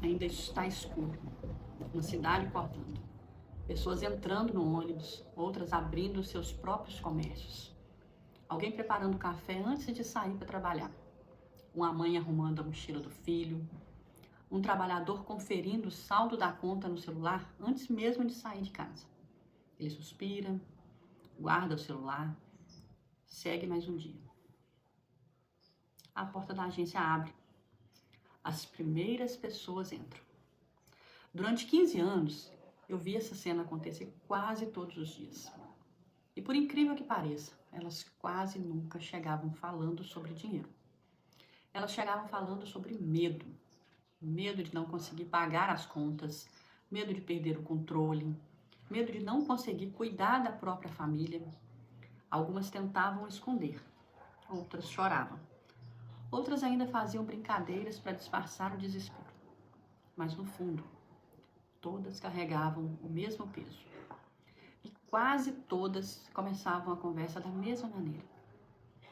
Ainda está escuro. Uma cidade cortando. Pessoas entrando no ônibus, outras abrindo seus próprios comércios. Alguém preparando café antes de sair para trabalhar. Uma mãe arrumando a mochila do filho. Um trabalhador conferindo o saldo da conta no celular antes mesmo de sair de casa. Ele suspira, guarda o celular, segue mais um dia. A porta da agência abre. As primeiras pessoas entram. Durante 15 anos, eu vi essa cena acontecer quase todos os dias. E por incrível que pareça, elas quase nunca chegavam falando sobre dinheiro. Elas chegavam falando sobre medo. Medo de não conseguir pagar as contas, medo de perder o controle, medo de não conseguir cuidar da própria família. Algumas tentavam esconder, outras choravam. Outras ainda faziam brincadeiras para disfarçar o desespero. Mas no fundo, todas carregavam o mesmo peso. E quase todas começavam a conversa da mesma maneira.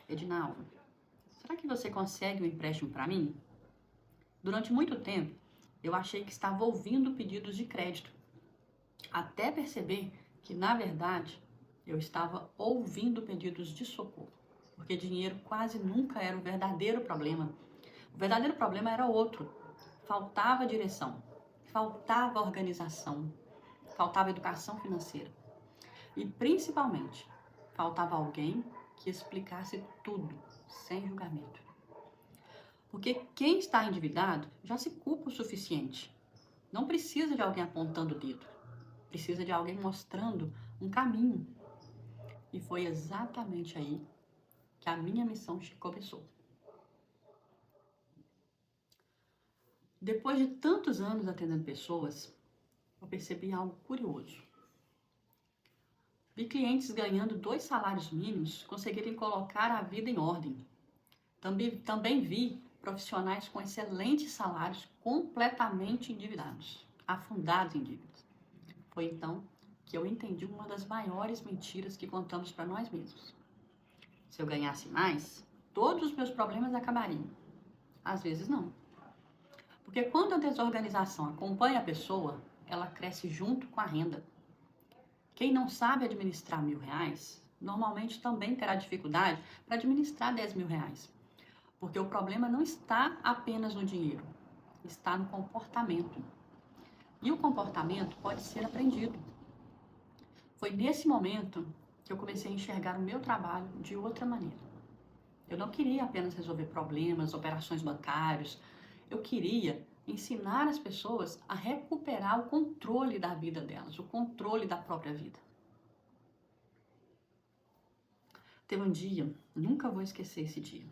Edinalva, será que você consegue um empréstimo para mim? Durante muito tempo, eu achei que estava ouvindo pedidos de crédito, até perceber que, na verdade, eu estava ouvindo pedidos de socorro, porque dinheiro quase nunca era o verdadeiro problema. O verdadeiro problema era outro. Faltava direção, faltava organização, faltava educação financeira e, principalmente, faltava alguém que explicasse tudo, sem julgamento. Porque quem está endividado já se culpa o suficiente. Não precisa de alguém apontando o dedo. Precisa de alguém mostrando um caminho. E foi exatamente aí que a minha missão começou. Depois de tantos anos atendendo pessoas, eu percebi algo curioso. Vi clientes ganhando 2 salários mínimos conseguirem colocar a vida em ordem. Também vi profissionais com excelentes salários completamente endividados, afundados em dívidas. Foi então que eu entendi uma das maiores mentiras que contamos para nós mesmos. Se eu ganhasse mais, todos os meus problemas acabariam. Às vezes não. Porque quando a desorganização acompanha a pessoa, ela cresce junto com a renda. Quem não sabe administrar R$1.000, normalmente também terá dificuldade para administrar R$10.000. Porque o problema não está apenas no dinheiro, está no comportamento. E o comportamento pode ser aprendido. Foi nesse momento que eu comecei a enxergar o meu trabalho de outra maneira. Eu não queria apenas resolver problemas, operações bancárias. Eu queria ensinar as pessoas a recuperar o controle da vida delas, o controle da própria vida. Teve um dia, nunca vou esquecer esse dia.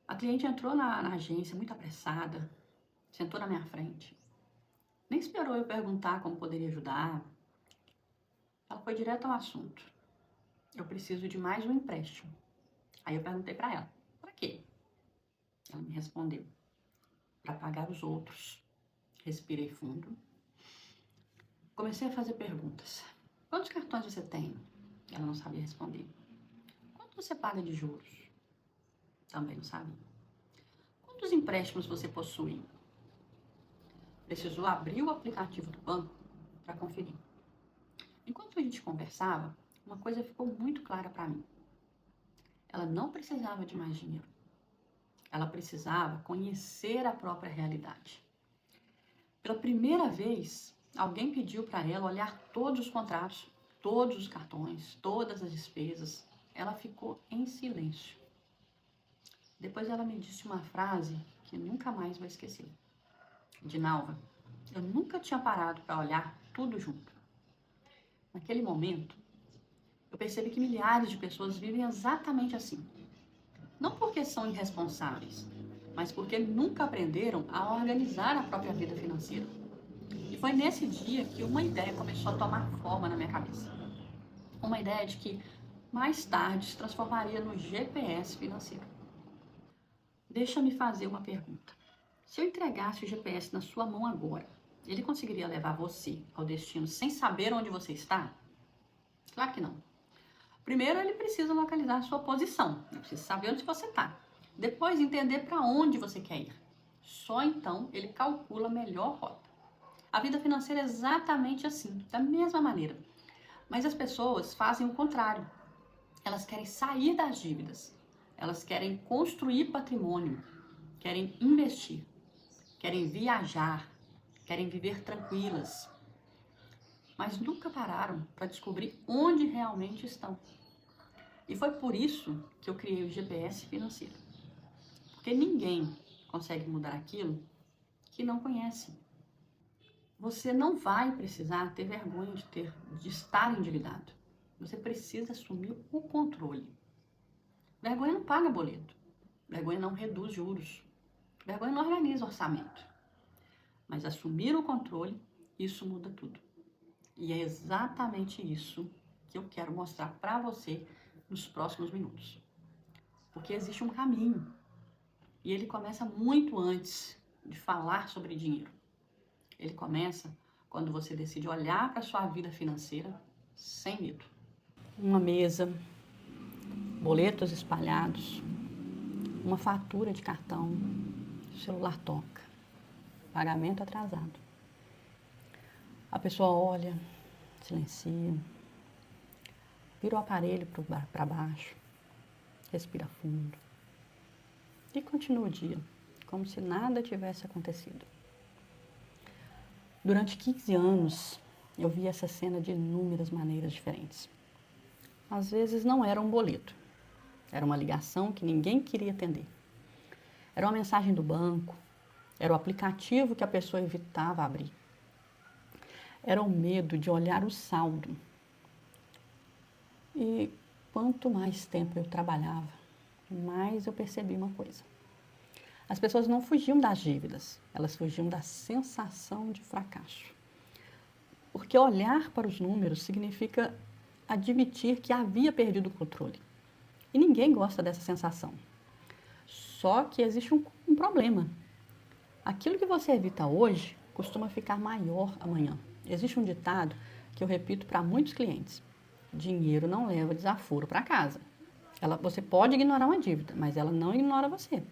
A cliente entrou na agência muito apressada, sentou na minha frente. Nem esperou eu perguntar como poderia ajudar. Ela foi direto ao assunto. Eu preciso de mais um empréstimo. Aí eu perguntei para ela, para quê? Ela me respondeu, para pagar os outros. Respirei fundo. Comecei a fazer perguntas. Quantos cartões você tem? Ela não sabia responder. Quanto você paga de juros? Também não sabia. Quantos empréstimos você possui? Precisou abrir o aplicativo do banco para conferir. Enquanto a gente conversava, uma coisa ficou muito clara para mim. Ela não precisava de mais dinheiro. Ela precisava conhecer a própria realidade. Pela primeira vez, alguém pediu para ela olhar todos os contratos, todos os cartões, todas as despesas. Ela ficou em silêncio. Depois ela me disse uma frase que nunca mais vou esquecer. Edinalva, eu nunca tinha parado para olhar tudo junto. Naquele momento, eu percebi que milhares de pessoas vivem exatamente assim. Não porque são irresponsáveis, mas porque nunca aprenderam a organizar a própria vida financeira. E foi nesse dia que uma ideia começou a tomar forma na minha cabeça. Uma ideia de que mais tarde se transformaria no GPS financeiro. Deixa-me fazer uma pergunta. Se eu entregasse o GPS na sua mão agora, ele conseguiria levar você ao destino sem saber onde você está? Claro que não. Primeiro, ele precisa localizar a sua posição. Ele precisa saber onde você está. Depois, entender para onde você quer ir. Só então ele calcula a melhor rota. A vida financeira é exatamente assim, da mesma maneira. Mas as pessoas fazem o contrário. Elas querem sair das dívidas. Elas querem construir patrimônio, querem investir, querem viajar, querem viver tranquilas, mas nunca pararam para descobrir onde realmente estão. E foi por isso que eu criei o GPS financeiro. Porque ninguém consegue mudar aquilo que não conhece. Você não vai precisar ter vergonha de estar endividado. Você precisa assumir o controle. Vergonha não paga boleto. Vergonha não reduz juros. Vergonha não organiza orçamento. Mas assumir o controle, isso muda tudo. E é exatamente isso que eu quero mostrar para você nos próximos minutos. Porque existe um caminho. E ele começa muito antes de falar sobre dinheiro. Ele começa quando você decide olhar para a sua vida financeira sem medo. Uma mesa, boletos espalhados, uma fatura de cartão, o celular toca, pagamento atrasado. A pessoa olha, silencia, vira o aparelho para baixo, respira fundo e continua o dia, como se nada tivesse acontecido. Durante 15 anos, eu vi essa cena de inúmeras maneiras diferentes. Às vezes não era um boleto, era uma ligação que ninguém queria atender. Era uma mensagem do banco, era o aplicativo que a pessoa evitava abrir. Era o medo de olhar o saldo. E quanto mais tempo eu trabalhava, mais eu percebi uma coisa. As pessoas não fugiam das dívidas, elas fugiam da sensação de fracasso. Porque olhar para os números significa admitir que havia perdido o controle. E ninguém gosta dessa sensação. Só que existe um problema. Aquilo que você evita hoje costuma ficar maior amanhã. Existe um ditado que eu repito para muitos clientes. Dinheiro não leva desaforo para casa. Você pode ignorar uma dívida, mas ela não ignora você.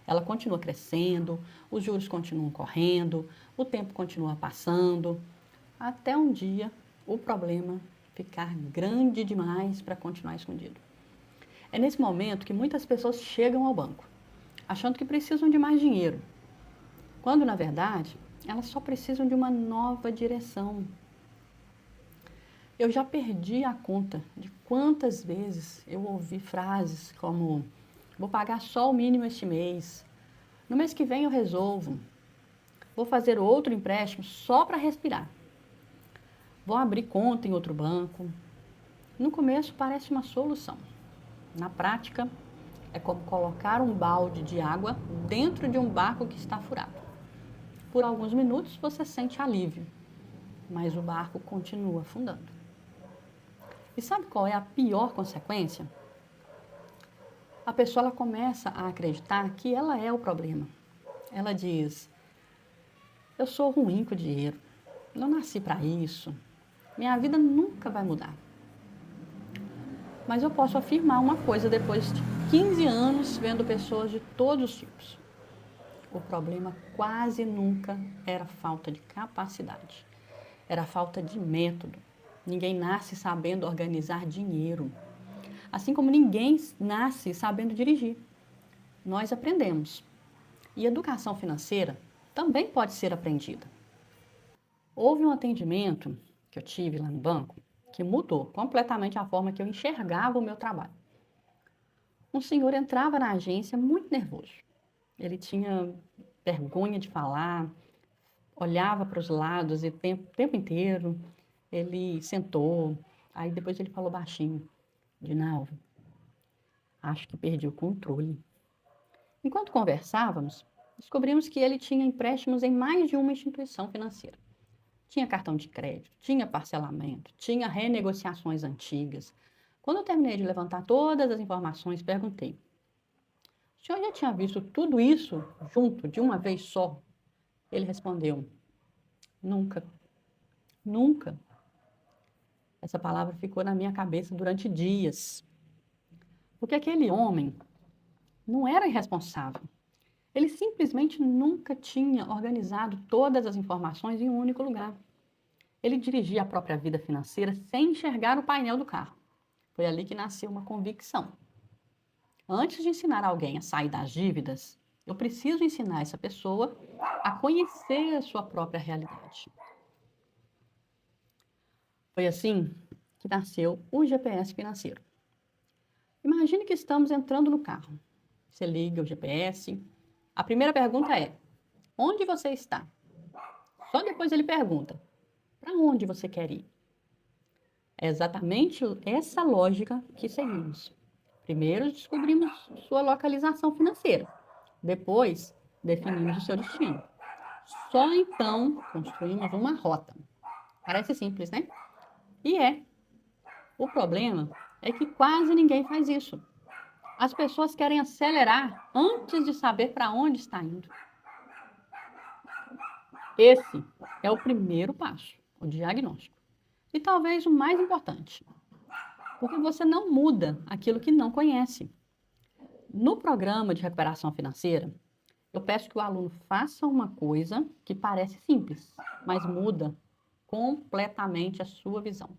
Ela continua crescendo, os juros continuam correndo, o tempo continua passando, até um dia o problema ficar grande demais para continuar escondido. É nesse momento que muitas pessoas chegam ao banco, achando que precisam de mais dinheiro, quando, na verdade, elas só precisam de uma nova direção. Eu já perdi a conta de quantas vezes eu ouvi frases como: vou pagar só o mínimo este mês, no mês que vem eu resolvo, vou fazer outro empréstimo só para respirar, vou abrir conta em outro banco. No começo parece uma solução. Na prática, é como colocar um balde de água dentro de um barco que está furado. Por alguns minutos você sente alívio, mas o barco continua afundando. E sabe qual é a pior consequência? A pessoa ela começa a acreditar que ela é o problema. Ela diz: eu sou ruim com dinheiro, não nasci para isso, minha vida nunca vai mudar. Mas eu posso afirmar uma coisa depois de 15 anos vendo pessoas de todos os tipos. O problema quase nunca era falta de capacidade, era falta de método. Ninguém nasce sabendo organizar dinheiro, assim como ninguém nasce sabendo dirigir. Nós aprendemos. E educação financeira também pode ser aprendida. Houve um atendimento que eu tive lá no banco que mudou completamente a forma que eu enxergava o meu trabalho. Um senhor entrava na agência muito nervoso. Ele tinha vergonha de falar, olhava para os lados e o tempo inteiro. Ele sentou, aí depois ele falou baixinho: Dinalva, acho que perdi o controle. Enquanto conversávamos, descobrimos que ele tinha empréstimos em mais de uma instituição financeira. Tinha cartão de crédito, tinha parcelamento, tinha renegociações antigas. Quando eu terminei de levantar todas as informações, perguntei: o senhor já tinha visto tudo isso junto, de uma vez só? Ele respondeu: nunca, nunca. Essa palavra ficou na minha cabeça durante dias. Porque aquele homem não era irresponsável. Ele simplesmente nunca tinha organizado todas as informações em um único lugar. Ele dirigia a própria vida financeira sem enxergar o painel do carro. Foi ali que nasceu uma convicção. Antes de ensinar alguém a sair das dívidas, eu preciso ensinar essa pessoa a conhecer a sua própria realidade. Foi assim que nasceu o GPS financeiro. Imagine que estamos entrando no carro. Você liga o GPS. A primeira pergunta é: onde você está? Só depois ele pergunta: para onde você quer ir? É exatamente essa lógica que seguimos. Primeiro descobrimos sua localização financeira. Depois definimos o seu destino. Só então construímos uma rota. Parece simples, né? E é. O problema é que quase ninguém faz isso. As pessoas querem acelerar antes de saber para onde está indo. Esse é o primeiro passo, o diagnóstico. E talvez o mais importante, porque você não muda aquilo que não conhece. No programa de recuperação financeira, eu peço que o aluno faça uma coisa que parece simples, mas muda completamente a sua visão.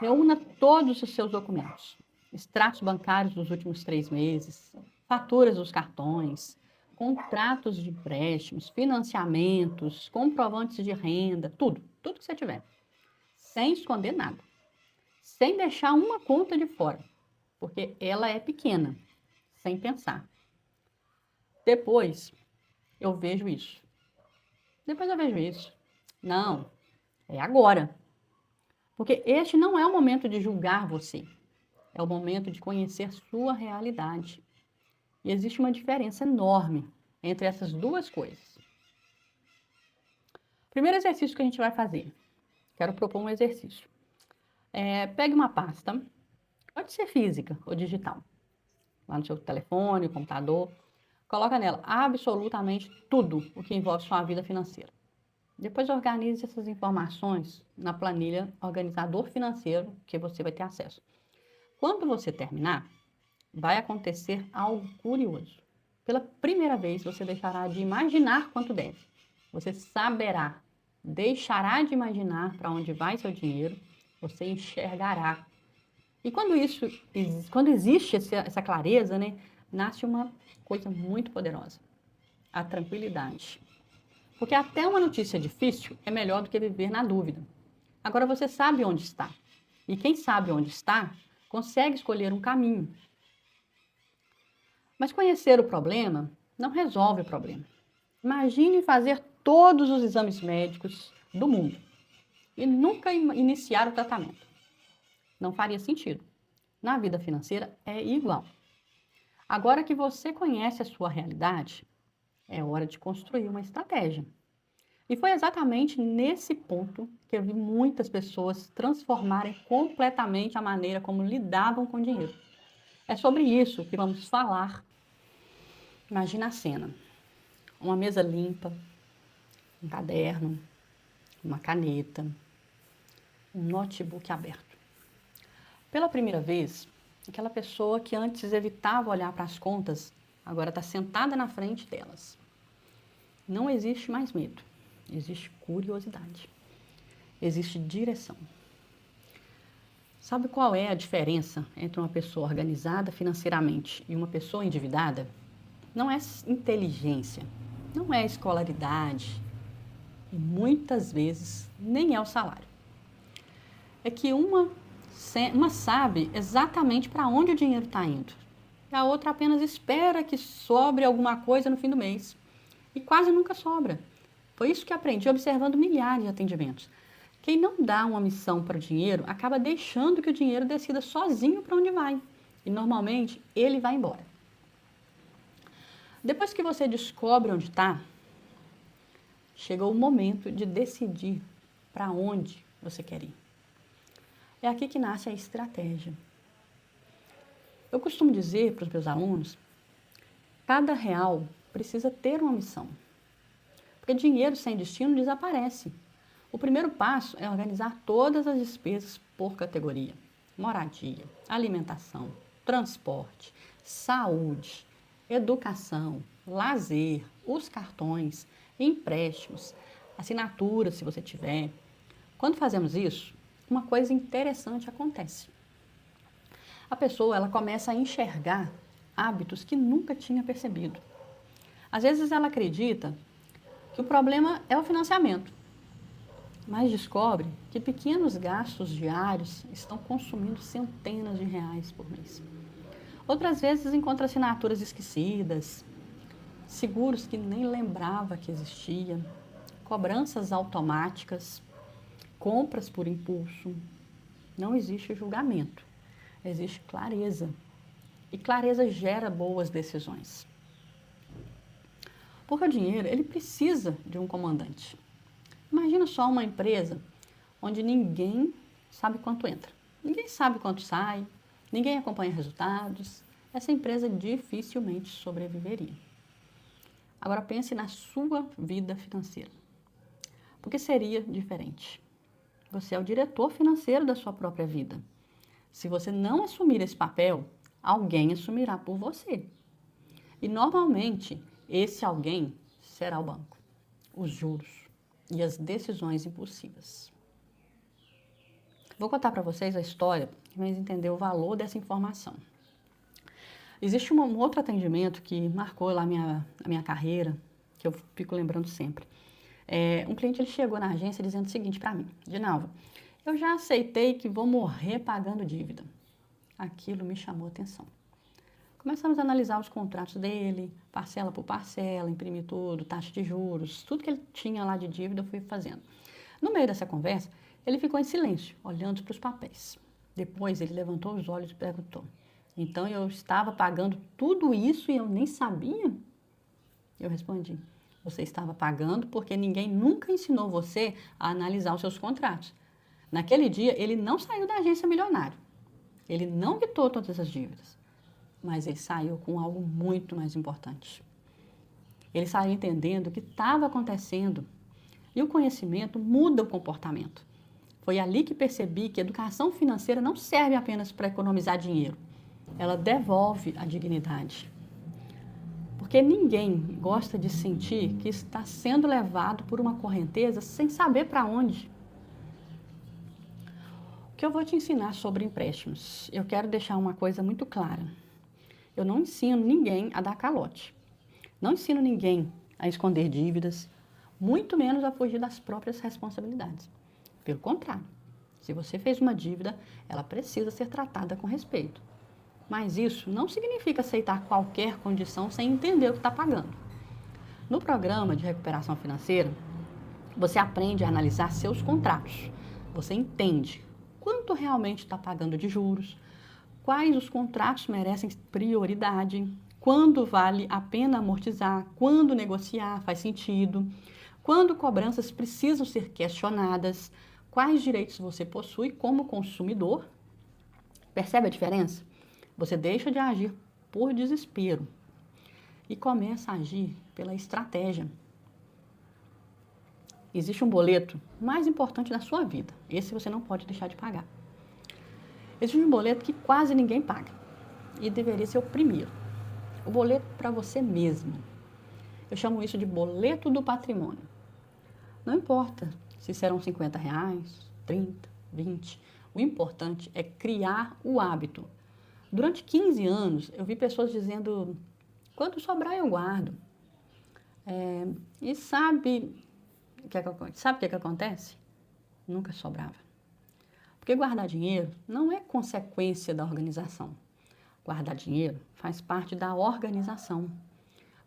Reúna todos os seus documentos, extratos bancários dos últimos 3 meses, faturas dos cartões, contratos de empréstimos, financiamentos, comprovantes de renda, tudo que você tiver, sem esconder nada, sem deixar uma conta de fora, porque ela é pequena, sem pensar. Depois eu vejo isso. Não, é agora. Porque este não é o momento de julgar você, é o momento de conhecer sua realidade. E existe uma diferença enorme entre essas duas coisas. Primeiro exercício que a gente vai fazer. Quero propor um exercício. Pegue uma pasta, pode ser física ou digital, lá no seu telefone, computador. Coloca nela absolutamente tudo o que envolve sua vida financeira. Depois organize essas informações na planilha organizador financeiro que você vai ter acesso. Quando você terminar, vai acontecer algo curioso. Pela primeira vez, você deixará de imaginar quanto deve. Você saberá, deixará de imaginar para onde vai seu dinheiro, você enxergará. E quando existe essa clareza, né, nasce uma coisa muito poderosa, a tranquilidade. Porque até uma notícia difícil é melhor do que viver na dúvida. Agora você sabe onde está. E quem sabe onde está, consegue escolher um caminho. Mas conhecer o problema não resolve o problema. Imagine fazer todos os exames médicos do mundo e nunca iniciar o tratamento. Não faria sentido. Na vida financeira é igual. Agora que você conhece a sua realidade, é hora de construir uma estratégia. E foi exatamente nesse ponto que eu vi muitas pessoas transformarem completamente a maneira como lidavam com o dinheiro. É sobre isso que vamos falar. Imagina a cena. Uma mesa limpa, um caderno, uma caneta, um notebook aberto. Pela primeira vez, aquela pessoa que antes evitava olhar para as contas, agora está sentada na frente delas. Não existe mais medo, existe curiosidade, existe direção. Sabe qual é a diferença entre uma pessoa organizada financeiramente e uma pessoa endividada? Não é inteligência, não é escolaridade e muitas vezes nem é o salário. É que uma sabe exatamente para onde o dinheiro está indo e a outra apenas espera que sobre alguma coisa no fim do mês e quase nunca sobra. Foi isso que aprendi observando milhares de atendimentos. Quem não dá uma missão para o dinheiro acaba deixando que o dinheiro decida sozinho para onde vai e normalmente ele vai embora. Depois que você descobre onde está, chegou o momento de decidir para onde você quer ir. É aqui que nasce a estratégia. Eu costumo dizer para os meus alunos, cada real precisa ter uma missão. Porque dinheiro sem destino desaparece. O primeiro passo é organizar todas as despesas por categoria. Moradia, alimentação, transporte, saúde, educação, lazer, os cartões, empréstimos, assinaturas, se você tiver. Quando fazemos isso, uma coisa interessante acontece. A pessoa ela começa a enxergar hábitos que nunca tinha percebido. Às vezes ela acredita que o problema é o financiamento, mas descobre que pequenos gastos diários estão consumindo centenas de reais por mês. Outras vezes encontra assinaturas esquecidas, seguros que nem lembrava que existia, cobranças automáticas, compras por impulso. Não existe julgamento, existe clareza. E clareza gera boas decisões. Porque o dinheiro, ele precisa de um comandante. Imagina só uma empresa onde ninguém sabe quanto entra, ninguém sabe quanto sai, ninguém acompanha resultados. Essa empresa dificilmente sobreviveria. Agora pense na sua vida financeira. Por que seria diferente? Você é o diretor financeiro da sua própria vida. Se você não assumir esse papel, alguém assumirá por você. E normalmente, esse alguém será o banco, os juros e as decisões impulsivas. Vou contar para vocês a história para vocês entenderem o valor dessa informação. Existe um outro atendimento que marcou lá a minha carreira, que eu fico lembrando sempre. Um cliente ele chegou na agência dizendo o seguinte para mim: Dinalva, eu já aceitei que vou morrer pagando dívida. Aquilo me chamou a atenção. Começamos a analisar os contratos dele, parcela por parcela, imprimir tudo, taxa de juros, tudo que ele tinha lá de dívida eu fui fazendo. No meio dessa conversa, ele ficou em silêncio, olhando para os papéis. Depois ele levantou os olhos e perguntou: então eu estava pagando tudo isso e eu nem sabia? Eu respondi: você estava pagando porque ninguém nunca ensinou você a analisar os seus contratos. Naquele dia, ele não saiu da agência milionário. Ele não quitou todas as dívidas. Mas ele saiu com algo muito mais importante. Ele saiu entendendo o que estava acontecendo. E o conhecimento muda o comportamento. Foi ali que percebi que a educação financeira não serve apenas para economizar dinheiro. Ela devolve a dignidade. Porque ninguém gosta de sentir que está sendo levado por uma correnteza sem saber para onde. O que eu vou te ensinar sobre empréstimos? Eu quero deixar uma coisa muito clara. Eu não ensino ninguém a dar calote. Não ensino ninguém a esconder dívidas, muito menos a fugir das próprias responsabilidades. Pelo contrário, se você fez uma dívida, ela precisa ser tratada com respeito. Mas isso não significa aceitar qualquer condição sem entender o que está pagando. No programa de recuperação financeira, você aprende a analisar seus contratos. Você entende quanto realmente está pagando de juros, quais os contratos merecem prioridade, quando vale a pena amortizar, quando negociar faz sentido, quando cobranças precisam ser questionadas, quais direitos você possui como consumidor. Percebe a diferença? Você deixa de agir por desespero e começa a agir pela estratégia. Existe um boleto mais importante da sua vida. Esse você não pode deixar de pagar. Existe um boleto que quase ninguém paga e deveria ser o primeiro. O boleto para você mesmo. Eu chamo isso de boleto do patrimônio. Não importa se serão R$50, 30, 20. O importante é criar o hábito. Durante 15 anos, eu vi pessoas dizendo: quando sobrar eu guardo. E sabe o que acontece? Nunca sobrava. Porque guardar dinheiro não é consequência da organização. Guardar dinheiro faz parte da organização.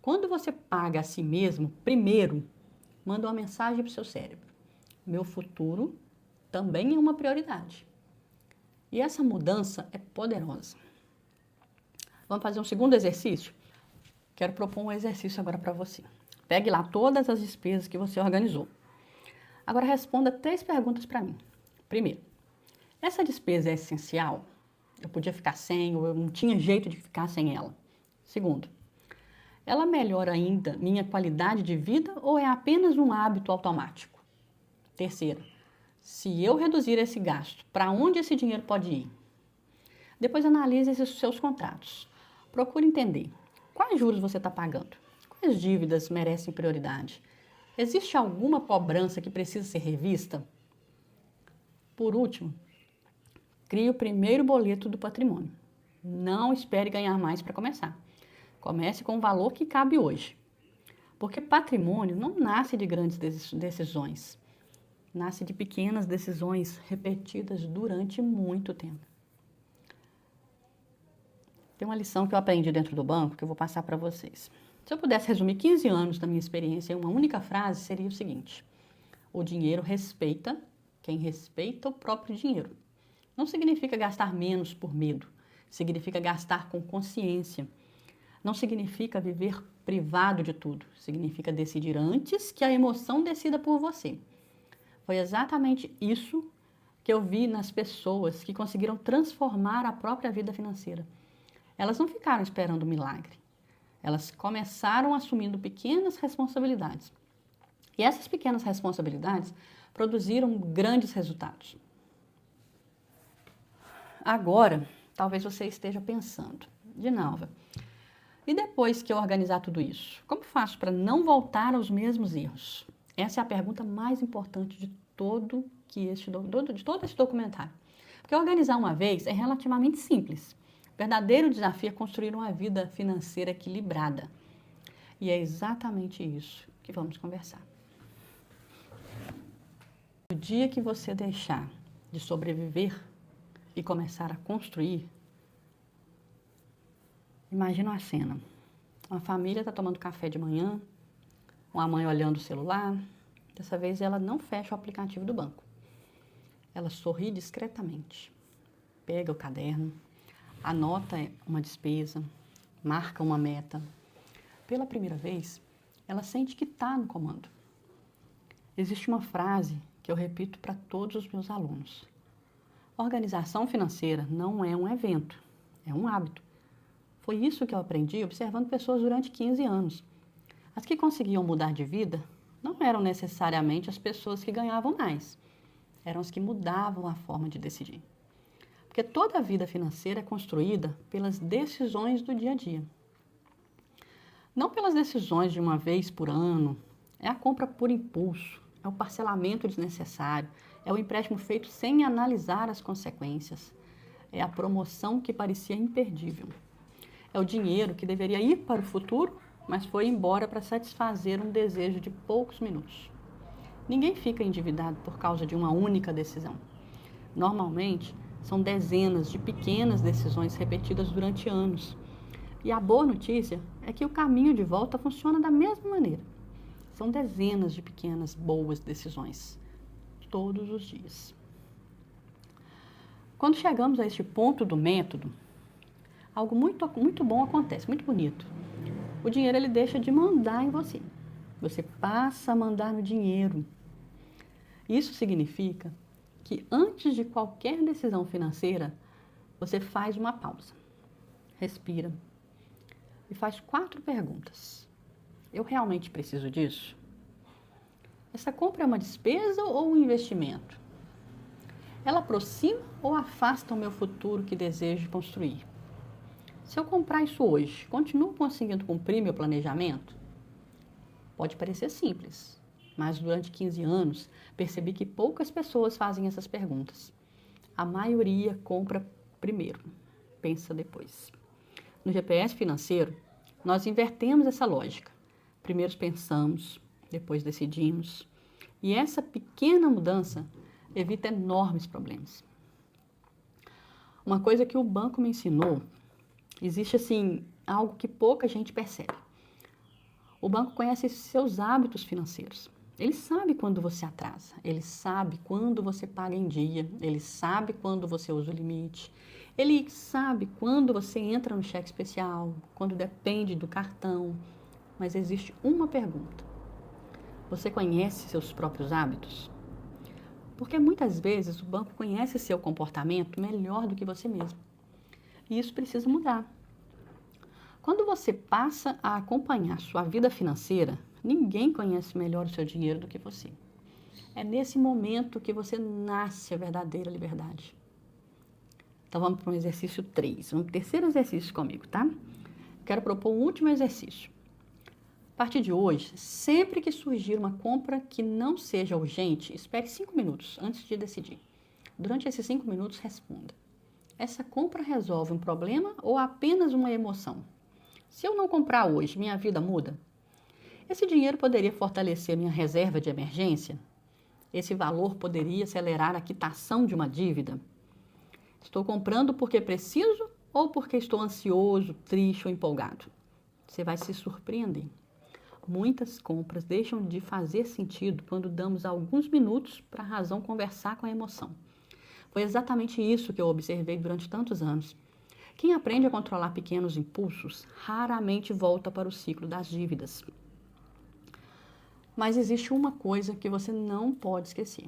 Quando você paga a si mesmo, primeiro, manda uma mensagem para o seu cérebro: meu futuro também é uma prioridade. E essa mudança é poderosa. Vamos fazer um segundo exercício? Quero propor um exercício agora para você. Pegue lá todas as despesas que você organizou. Agora responda 3 perguntas para mim. Primeiro, essa despesa é essencial? Eu podia ficar sem, ou eu não tinha jeito de ficar sem ela? Segundo, ela melhora ainda minha qualidade de vida ou é apenas um hábito automático? Terceiro, se eu reduzir esse gasto, para onde esse dinheiro pode ir? Depois analise esses seus contratos. Procure entender quais juros você está pagando, Quais dívidas merecem prioridade? Existe alguma cobrança que precisa ser revista? Por último, crie o primeiro boleto do patrimônio. Não espere ganhar mais para começar. Comece com o valor que cabe hoje. Porque patrimônio não nasce de grandes decisões. Nasce de pequenas decisões repetidas durante muito tempo. Tem uma lição que eu aprendi dentro do banco que eu vou passar para vocês. Se eu pudesse resumir 15 anos da minha experiência em uma única frase, seria o seguinte: o dinheiro respeita quem respeita o próprio dinheiro. Não significa gastar menos por medo, significa gastar com consciência. Não significa viver privado de tudo, significa decidir antes que a emoção decida por você. Foi exatamente isso que eu vi nas pessoas que conseguiram transformar a própria vida financeira. Elas não ficaram esperando um milagre. Elas começaram assumindo pequenas responsabilidades. E essas pequenas responsabilidades produziram grandes resultados. Agora, talvez você esteja pensando, Dinalva, e depois que eu organizar tudo isso, como faço para não voltar aos mesmos erros? Essa é a pergunta mais importante de todo esse documentário. Porque organizar uma vez é relativamente simples. O verdadeiro desafio é construir uma vida financeira equilibrada. E é exatamente isso que vamos conversar. No dia que você deixar de sobreviver e começar a construir, imagina uma cena. Uma família está tomando café de manhã, uma mãe olhando o celular. Dessa vez ela não fecha o aplicativo do banco. Ela sorri discretamente, pega o caderno, anota uma despesa, marca uma meta. Pela primeira vez, ela sente que está no comando. Existe uma frase que eu repito para todos os meus alunos. Organização financeira não é um evento, é um hábito. Foi isso que eu aprendi observando pessoas durante 15 anos. As que conseguiam mudar de vida não eram necessariamente as pessoas que ganhavam mais, eram as que mudavam a forma de decidir. Porque toda a vida financeira é construída pelas decisões do dia a dia. Não pelas decisões de uma vez por ano, é a compra por impulso, é o parcelamento desnecessário, é o empréstimo feito sem analisar as consequências, é a promoção que parecia imperdível. É o dinheiro que deveria ir para o futuro, mas foi embora para satisfazer um desejo de poucos minutos. Ninguém fica endividado por causa de uma única decisão. Normalmente, são dezenas de pequenas decisões repetidas durante anos. E a boa notícia é que o caminho de volta funciona da mesma maneira. São dezenas de pequenas boas decisões, todos os dias. Quando chegamos a este ponto do método, algo muito bom acontece, muito bonito. O dinheiro ele deixa de mandar em você. Você passa a mandar no dinheiro. Isso significa que antes de qualquer decisão financeira, você faz uma pausa, respira e faz 4 perguntas. Eu realmente preciso disso? Essa compra é uma despesa ou um investimento? Ela aproxima ou afasta o meu futuro que desejo construir? Se eu comprar isso hoje, continuo conseguindo cumprir meu planejamento? Pode parecer simples, mas durante 15 anos percebi que poucas pessoas fazem essas perguntas. A maioria compra primeiro, pensa depois. No GPS financeiro, nós invertemos essa lógica. Primeiro pensamos, depois decidimos. E essa pequena mudança evita enormes problemas. Uma coisa que o banco me ensinou, existe assim algo que pouca gente percebe. O banco conhece seus hábitos financeiros. Ele sabe quando você atrasa, ele sabe quando você paga em dia, ele sabe quando você usa o limite, ele sabe quando você entra no cheque especial, quando depende do cartão. Mas existe uma pergunta: você conhece seus próprios hábitos? Porque muitas vezes o banco conhece seu comportamento melhor do que você mesmo. E isso precisa mudar. Quando você passa a acompanhar sua vida financeira, ninguém conhece melhor o seu dinheiro do que você. É nesse momento que você nasce a verdadeira liberdade. Então vamos para o exercício 3. Vamos para o terceiro exercício comigo, tá? Quero propor um último exercício. A partir de hoje, sempre que surgir uma compra que não seja urgente, espere 5 minutos antes de decidir. Durante esses 5 minutos, responda: essa compra resolve um problema ou apenas uma emoção? Se eu não comprar hoje, minha vida muda? Esse dinheiro poderia fortalecer minha reserva de emergência? Esse valor poderia acelerar a quitação de uma dívida? Estou comprando porque preciso ou porque estou ansioso, triste ou empolgado? Você vai se surpreender. Muitas compras deixam de fazer sentido quando damos alguns minutos para a razão conversar com a emoção. Foi exatamente isso que eu observei durante tantos anos. Quem aprende a controlar pequenos impulsos raramente volta para o ciclo das dívidas. Mas existe uma coisa que você não pode esquecer.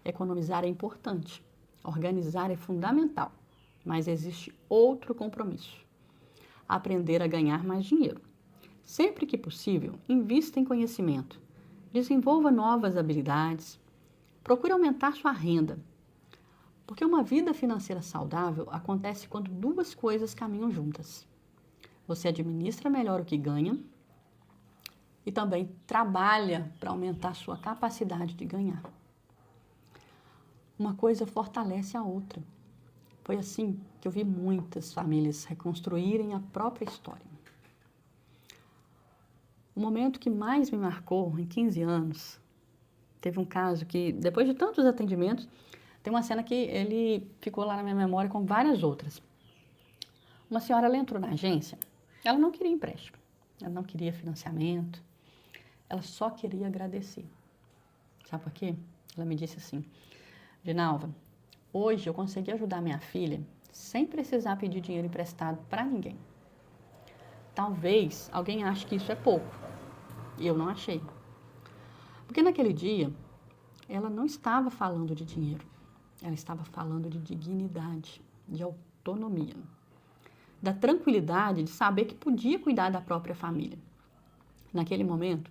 Economizar é importante, organizar é fundamental, mas existe outro compromisso: aprender a ganhar mais dinheiro. Sempre que possível, invista em conhecimento, desenvolva novas habilidades, procure aumentar sua renda. Porque uma vida financeira saudável acontece quando duas coisas caminham juntas. Você administra melhor o que ganha e também trabalha para aumentar sua capacidade de ganhar. Uma coisa fortalece a outra. Foi assim que eu vi muitas famílias reconstruírem a própria história. O momento que mais me marcou, em 15 anos, teve um caso que, depois de tantos atendimentos, tem uma cena que ele ficou lá na minha memória com várias outras. Uma senhora, ela entrou na agência, ela não queria empréstimo, ela não queria financiamento, ela só queria agradecer. Sabe por quê? Ela me disse assim: Ginalva, hoje eu consegui ajudar minha filha sem precisar pedir dinheiro emprestado para ninguém. Talvez alguém ache que isso é pouco, e eu não achei. Porque naquele dia, ela não estava falando de dinheiro, ela estava falando de dignidade, de autonomia, da tranquilidade de saber que podia cuidar da própria família. Naquele momento,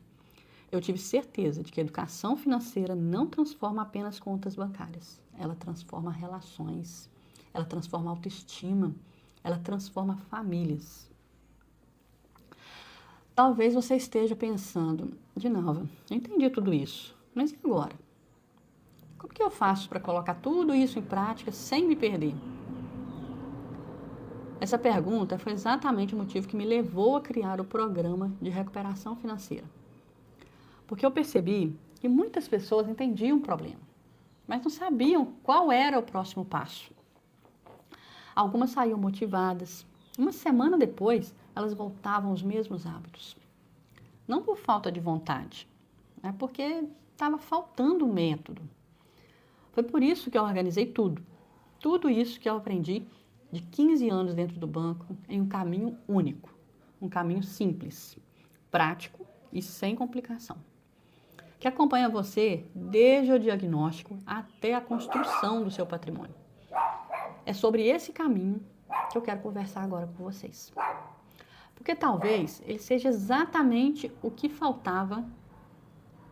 eu tive certeza de que a educação financeira não transforma apenas contas bancárias, ela transforma relações, ela transforma autoestima, ela transforma famílias. Talvez você esteja pensando: Ginalva, eu entendi tudo isso, mas e agora? Como que eu faço para colocar tudo isso em prática sem me perder? Essa pergunta foi exatamente o motivo que me levou a criar o programa de recuperação financeira. Porque eu percebi que muitas pessoas entendiam o problema, mas não sabiam qual era o próximo passo. Algumas saíam motivadas. Uma semana depois, elas voltavam aos mesmos hábitos. Não por falta de vontade, é porque estava faltando um método. Foi por isso que eu organizei tudo isso que eu aprendi de 15 anos dentro do banco em um caminho único, um caminho simples, prático e sem complicação, que acompanha você desde o diagnóstico até a construção do seu patrimônio. É sobre esse caminho que eu quero conversar agora com vocês. Porque talvez ele seja exatamente o que faltava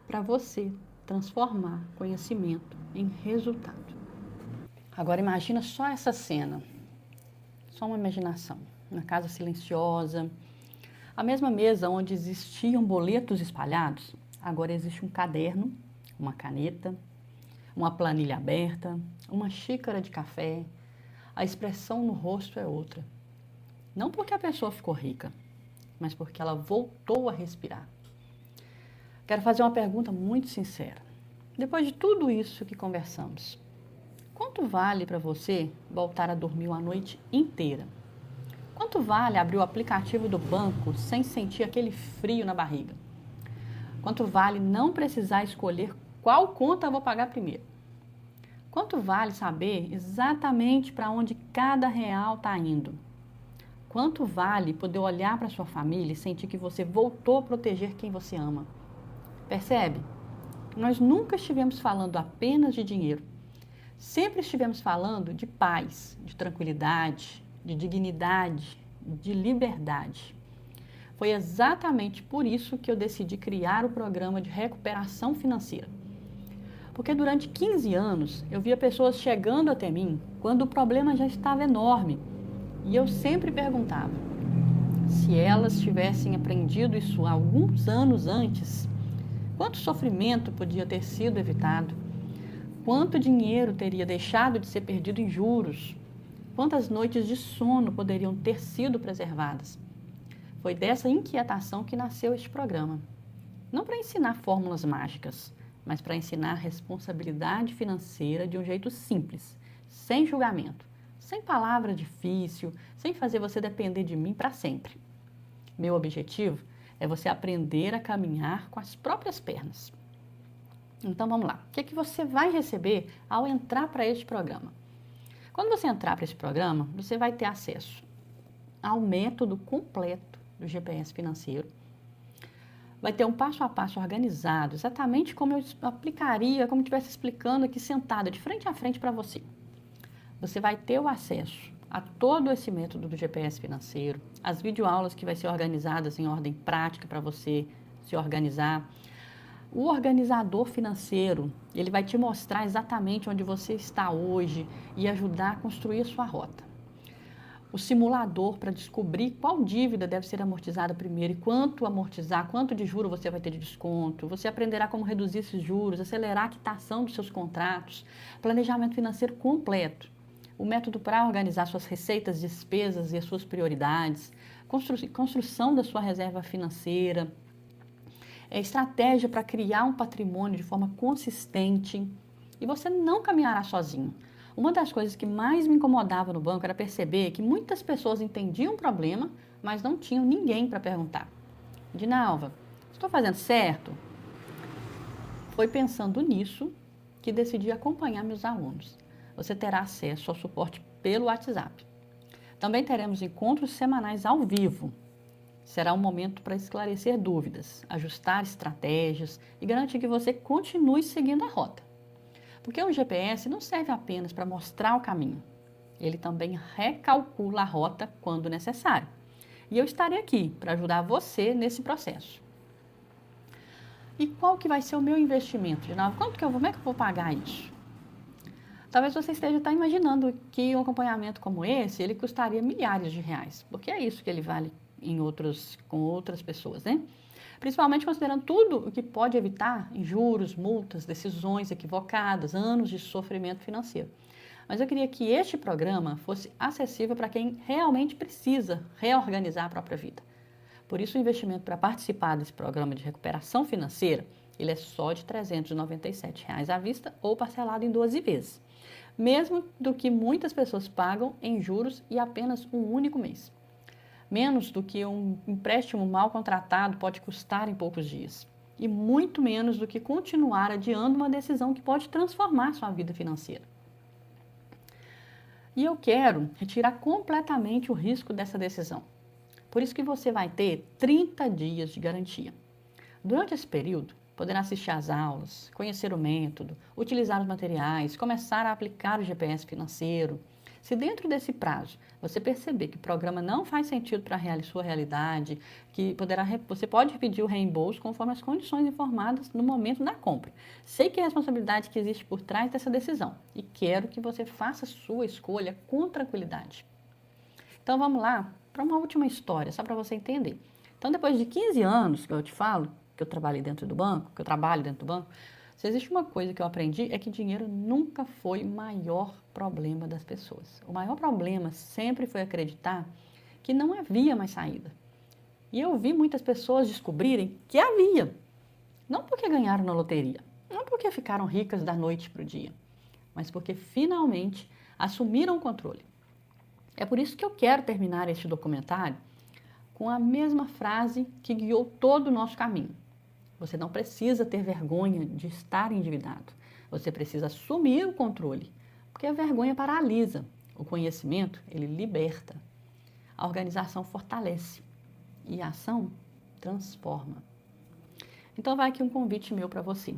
para você transformar conhecimento em resultado. Agora imagina só essa cena, só uma imaginação, uma casa silenciosa, a mesma mesa onde existiam boletos espalhados, agora existe um caderno, uma caneta, uma planilha aberta, uma xícara de café, a expressão no rosto é outra. Não porque a pessoa ficou rica, mas porque ela voltou a respirar. Quero fazer uma pergunta muito sincera. Depois de tudo isso que conversamos, quanto vale para você voltar a dormir uma noite inteira? Quanto vale abrir o aplicativo do banco sem sentir aquele frio na barriga? Quanto vale não precisar escolher qual conta eu vou pagar primeiro? Quanto vale saber exatamente para onde cada real está indo? Quanto vale poder olhar para sua família e sentir que você voltou a proteger quem você ama? Percebe? Nós nunca estivemos falando apenas de dinheiro. Sempre estivemos falando de paz, de tranquilidade, de dignidade, de liberdade. Foi exatamente por isso que eu decidi criar o programa de recuperação financeira. Porque durante 15 anos eu via pessoas chegando até mim quando o problema já estava enorme. E eu sempre perguntava: Se elas tivessem aprendido isso há alguns anos antes, quanto sofrimento podia ter sido evitado? Quanto dinheiro teria deixado de ser perdido em juros? Quantas noites de sono poderiam ter sido preservadas? Foi dessa inquietação que nasceu este programa. Não para ensinar fórmulas mágicas, mas para ensinar responsabilidade financeira de um jeito simples, sem julgamento, sem palavra difícil, sem fazer você depender de mim para sempre. Meu objetivo é você aprender a caminhar com as próprias pernas. Então vamos lá. O que é que você vai receber ao entrar para este programa? Quando você entrar para esse programa, você vai ter acesso ao método completo do GPS financeiro. Vai ter um passo a passo organizado, exatamente como eu aplicaria, como eu estivesse explicando aqui sentada, de frente a frente para você. Você vai ter o acesso a todo esse método do GPS financeiro, as videoaulas que vai ser organizadas em ordem prática para você se organizar. O organizador financeiro, ele vai te mostrar exatamente onde você está hoje e ajudar a construir a sua rota. O simulador para descobrir qual dívida deve ser amortizada primeiro e quanto amortizar, quanto de juro você vai ter de desconto. Você aprenderá como reduzir esses juros, acelerar a quitação dos seus contratos, planejamento financeiro completo. O método para organizar suas receitas, despesas e as suas prioridades, construção da sua reserva financeira, estratégia para criar um patrimônio de forma consistente. E você não caminhará sozinho. Uma das coisas que mais me incomodava no banco era perceber que muitas pessoas entendiam o problema, mas não tinham ninguém para perguntar. Dinalva, estou fazendo certo? Foi pensando nisso que decidi acompanhar meus alunos. Você terá acesso ao suporte pelo WhatsApp. Também teremos encontros semanais ao vivo. Será um momento para esclarecer dúvidas, ajustar estratégias e garantir que você continue seguindo a rota. Porque o GPS não serve apenas para mostrar o caminho, ele também recalcula a rota quando necessário. E eu estarei aqui para ajudar você nesse processo. E qual que vai ser o meu investimento, Dinalva? Como é que eu vou pagar isso? Talvez você esteja imaginando que um acompanhamento como esse, ele custaria milhares de reais, porque é isso que ele vale com outras pessoas, né? Principalmente considerando tudo o que pode evitar em juros, multas, decisões equivocadas, anos de sofrimento financeiro. Mas eu queria que este programa fosse acessível para quem realmente precisa reorganizar a própria vida. Por isso, o investimento para participar desse programa de recuperação financeira, ele é só de R$ 397 à vista ou parcelado em 12 vezes. Mesmo do que muitas pessoas pagam em juros e apenas um único mês. Menos do que um empréstimo mal contratado pode custar em poucos dias. E muito menos do que continuar adiando uma decisão que pode transformar sua vida financeira. E eu quero retirar completamente o risco dessa decisão. Por isso que você vai ter 30 dias de garantia. Durante esse período, poderá assistir às aulas, conhecer o método, utilizar os materiais, começar a aplicar o GPS financeiro. Se dentro desse prazo você perceber que o programa não faz sentido para a sua realidade, que você pode pedir o reembolso conforme as condições informadas no momento da compra. Sei que é a responsabilidade que existe por trás dessa decisão e quero que você faça a sua escolha com tranquilidade. Então vamos lá para uma última história, só para você entender. Então depois de 15 anos que eu te falo, que eu trabalho dentro do banco, se existe uma coisa que eu aprendi é que dinheiro nunca foi o maior problema das pessoas. O maior problema sempre foi acreditar que não havia mais saída. E eu vi muitas pessoas descobrirem que havia. Não porque ganharam na loteria, não porque ficaram ricas da noite para o dia, mas porque finalmente assumiram o controle. É por isso que eu quero terminar este documentário com a mesma frase que guiou todo o nosso caminho. Você não precisa ter vergonha de estar endividado. Você precisa assumir o controle, porque a vergonha paralisa. O conhecimento, ele liberta. A organização fortalece e a ação transforma. Então vai aqui um convite meu para você.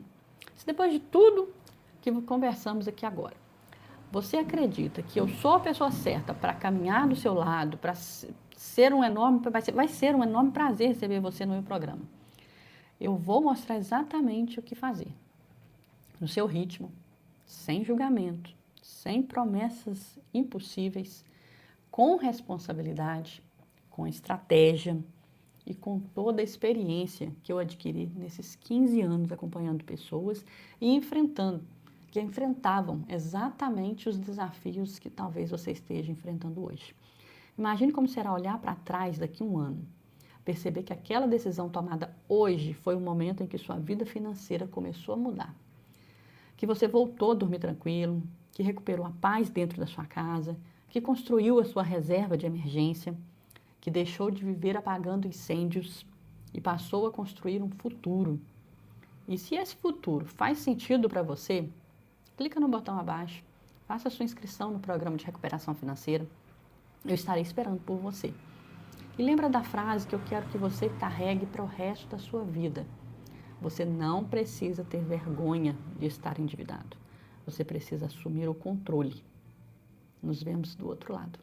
Se depois de tudo que conversamos aqui agora, você acredita que eu sou a pessoa certa para caminhar do seu lado, vai ser um enorme prazer receber você no meu programa. Eu vou mostrar exatamente o que fazer, no seu ritmo, sem julgamento, sem promessas impossíveis, com responsabilidade, com estratégia e com toda a experiência que eu adquiri nesses 15 anos acompanhando pessoas e que enfrentavam exatamente os desafios que talvez você esteja enfrentando hoje. Imagine como será olhar para trás daqui a um ano, perceber que aquela decisão tomada hoje foi o momento em que sua vida financeira começou a mudar, que você voltou a dormir tranquilo, que recuperou a paz dentro da sua casa, que construiu a sua reserva de emergência, que deixou de viver apagando incêndios e passou a construir um futuro. E se esse futuro faz sentido para você, clica no botão abaixo, faça a sua inscrição no programa de recuperação financeira. Eu estarei esperando por você. E lembra da frase que eu quero que você carregue para o resto da sua vida. Você não precisa ter vergonha de estar endividado. Você precisa assumir o controle. Nos vemos do outro lado.